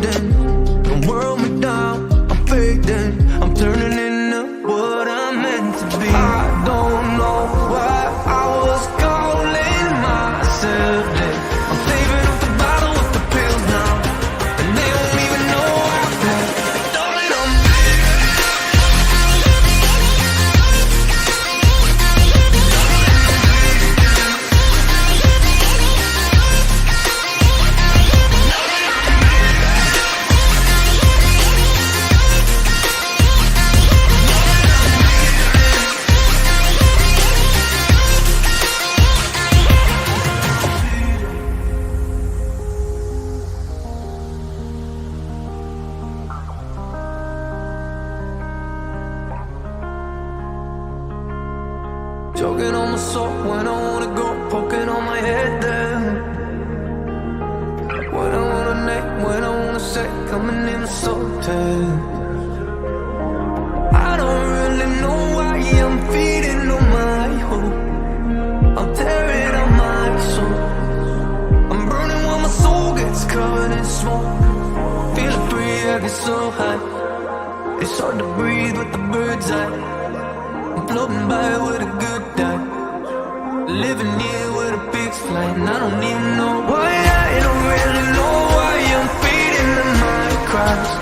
fading. Don't whirl me down, I'm fading. I'm turning into what I'm meant to be. I don't know why I was calling myself dead. I'm saving up the bottle with the pills now, and they don't even know I've had. Darling, I'm choking on my soul when I wanna go, poking on my head down. When I wanna name, when I wanna say, coming in so tight. I don't really know why I'm feeding on my hope. I'm tearing on my soul. I'm burning while my soul gets covered in smoke. Feeling free, I get so high. It's hard to breathe with the bird's eye. I'm floating by with a good time, living here with a big flight, and I don't even know why. I don't really know why I'm feeding in my cries.